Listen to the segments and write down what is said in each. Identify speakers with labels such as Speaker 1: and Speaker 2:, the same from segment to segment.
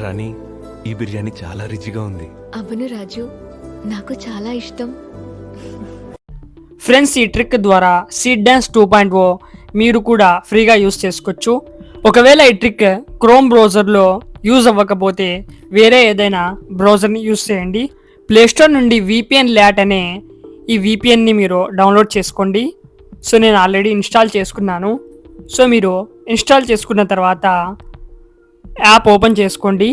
Speaker 1: రాణి, ఈ బిర్యానీ చాలా రుచిగా ఉంది.
Speaker 2: అవును రాజు, నాకు చాలా ఇష్టం.
Speaker 3: ఫ్రెండ్స్, ఈ ట్రిక్ ద్వారా సీడ్ డాన్స్ 2.0 మీరు కూడా ఫ్రీగా యూస్ చేసుకోవచ్చు. ఒకవేళ ఈ ట్రిక్ క్రోమ్ బ్రౌజర్లో యూజ్ అవ్వకపోతే వేరే ఏదైనా బ్రౌజర్ని యూజ్ చేయండి. ప్లేస్టోర్ నుండి VPN ల్యాట్ అనే ఈ VPNని మీరు డౌన్లోడ్ చేసుకోండి. సో నేను ఆల్రెడీ ఇన్స్టాల్ చేసుకున్నాను. సో మీరు ఇన్స్టాల్ చేసుకున్న తర్వాత యాప్ ఓపెన్ చేసుకోండి.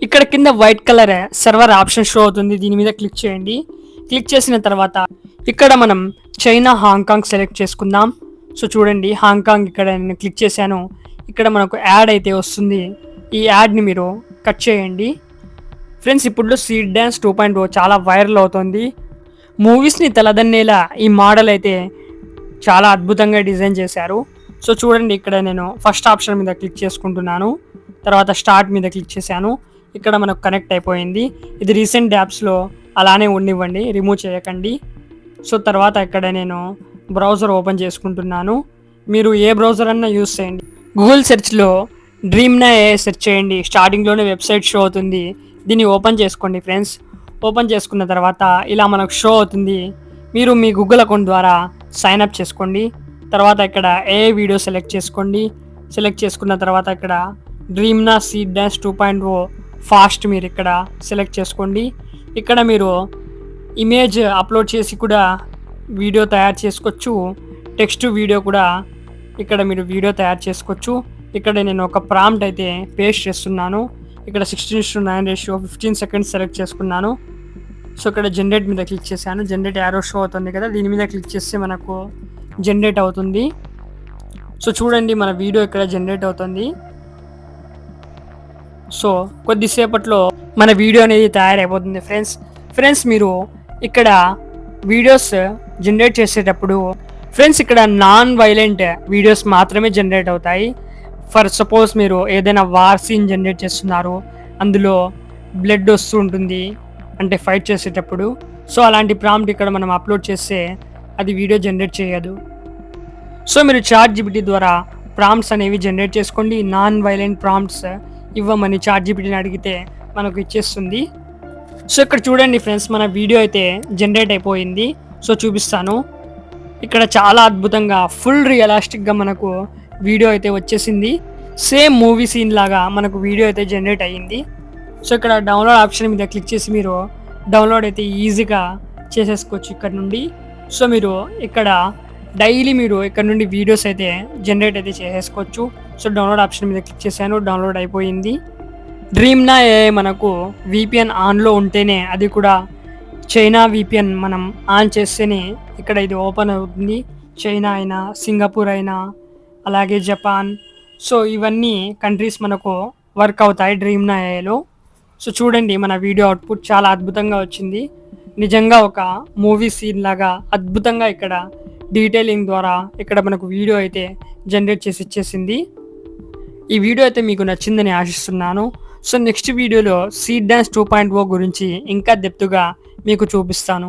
Speaker 3: ఇక్కడ కింద white colour server option show అవుతుంది, దీని మీద క్లిక్ చేయండి. క్లిక్ చేసిన తర్వాత ఇక్కడ మనం చైనా హాంకాంగ్ సెలెక్ట్ చేసుకుందాం. సో చూడండి, హాంకాంగ్ ఇక్కడ నేను క్లిక్ చేశాను. ఇక్కడ మనకు యాడ్ అయితే వస్తుంది. ఈ యాడ్ని మీరు కట్ చేయండి. ఫ్రెండ్స్, ఇప్పుడు సీడ్ డాన్స్ 2.0 చాలా వైరల్ అవుతుంది. మూవీస్ని తలదన్నేలా ఈ మోడల్ అయితే చాలా అద్భుతంగా డిజైన్ చేశారు. సో చూడండి, ఇక్కడ నేను ఫస్ట్ ఆప్షన్ మీద క్లిక్ చేసుకుంటున్నాను. తర్వాత స్టార్ట్ మీద క్లిక్ చేశాను. ఇక్కడ మనకు కనెక్ట్ అయిపోయింది. ఇది రీసెంట్ యాప్స్లో అలానే ఉండివ్వండి, రిమూవ్ చేయకండి. సో తర్వాత ఇక్కడ నేను బ్రౌజర్ ఓపెన్ చేసుకుంటున్నాను. మీరు ఏ బ్రౌజర్ అన్నా యూస్ చేయండి. గూగుల్ సెర్చ్లో డ్రీమ్నా AI సెర్చ్ చేయండి. స్టార్టింగ్లోనే వెబ్సైట్ షో అవుతుంది, దీన్ని ఓపెన్ చేసుకోండి ఫ్రెండ్స్. ఓపెన్ చేసుకున్న తర్వాత ఇలా మనకు షో అవుతుంది. మీరు మీ గూగుల్ అకౌంట్ ద్వారా సైన్ అప్ చేసుకోండి. తర్వాత ఇక్కడ AI వీడియో సెలెక్ట్ చేసుకోండి. సెలెక్ట్ చేసుకున్న తర్వాత ఇక్కడ డ్రీమ్నా సీడ్ డాన్స్ 2.0 ఫాస్ట్ మీరు ఇక్కడ సెలెక్ట్ చేసుకోండి. ఇక్కడ మీరు ఇమేజ్ అప్లోడ్ చేసి కూడా వీడియో తయారు చేసుకోవచ్చు. టెక్స్ట్ వీడియో కూడా ఇక్కడ మీరు వీడియో తయారు చేసుకోవచ్చు. ఇక్కడ నేను ఒక ప్రాంప్ట్ అయితే పేస్ట్ చేస్తున్నాను. ఇక్కడ 16:9 రేషియో 15 సెకండ్స్ సెలెక్ట్ చేసుకున్నాను. సో ఇక్కడ జనరేట్ మీద క్లిక్ చేశాను. జనరేట్ యారో షో అవుతుంది కదా, దీని మీద క్లిక్ చేస్తే మనకు జనరేట్ అవుతుంది. సో చూడండి, మన వీడియో ఇక్కడ జనరేట్ అవుతుంది. సో కొద్దిసేపట్లో మన వీడియో అనేది తయారైపోతుంది ఫ్రెండ్స్ మీరు ఇక్కడ వీడియోస్ జనరేట్ చేసేటప్పుడు ఇక్కడ నాన్ వైలెంట్ వీడియోస్ మాత్రమే జనరేట్ అవుతాయి. ఫర్ సపోజ్ మీరు ఏదైనా వార్ సీన్ జనరేట్ చేస్తున్నారు, అందులో బ్లడ్ వస్తూ ఉంటుంది అంటే ఫైట్ చేసేటప్పుడు. సో అలాంటి ప్రాంప్ట్ ఇక్కడ మనం అప్లోడ్ చేస్తే అది వీడియో జనరేట్ చేయదు. సో మీరు ChatGPT ద్వారా ప్రాంప్ట్స్ అనేవి జనరేట్ చేసుకోండి. నాన్ వైలెంట్ ప్రాంప్ట్స్ ఇవ్వమని ChatGPTని అడిగితే మనకు ఇచ్చేస్తుంది. సో ఇక్కడ చూడండి ఫ్రెండ్స్, మన వీడియో అయితే జనరేట్ అయిపోయింది. సో చూపిస్తాను. ఇక్కడ చాలా అద్భుతంగా ఫుల్ రియలిస్టిక్గా మనకు వీడియో అయితే వచ్చేసింది. సేమ్ మూవీ సీన్ లాగా మనకు వీడియో అయితే జనరేట్ అయ్యింది. సో ఇక్కడ డౌన్లోడ్ ఆప్షన్ మీద క్లిక్ చేసి మీరు డౌన్లోడ్ అయితే ఈజీగా చేసేసుకోవచ్చు ఇక్కడ నుండి. సో మీరు ఇక్కడ డైలీ మీరు ఇక్కడ నుండి వీడియోస్ అయితే జనరేట్ అయితే చేసేసుకోవచ్చు. సో డౌన్లోడ్ ఆప్షన్ మీద క్లిక్ చేశాను, డౌన్లోడ్ అయిపోయింది. డ్రీమ్నా AI మనకు VPN ఆన్లో ఉంటేనే, అది కూడా చైనా VPN మనం ఆన్ చేస్తేనే ఇక్కడ ఇది ఓపెన్ అవుతుంది. చైనా అయినా, సింగపూర్ అయినా, అలాగే జపాన్. సో ఇవన్నీ కంట్రీస్ మనకు వర్క్ అవుతాయి డ్రీమ్నా AIలో. సో చూడండి, మన వీడియో అవుట్పుట్ చాలా అద్భుతంగా వచ్చింది. నిజంగా ఒక మూవీ సీన్ లాగా అద్భుతంగా ఇక్కడ డీటెయిలింగ్ ద్వారా ఇక్కడ మనకు వీడియో అయితే జనరేట్ చేసి ఇచ్చేసింది. ఈ వీడియో అయితే మీకు నచ్చిందని ఆశిస్తున్నాను. సో నెక్స్ట్ వీడియోలో సీడ్ డాన్స్ 2.0 గురించి ఇంకా డెప్త్గా మీకు చూపిస్తాను.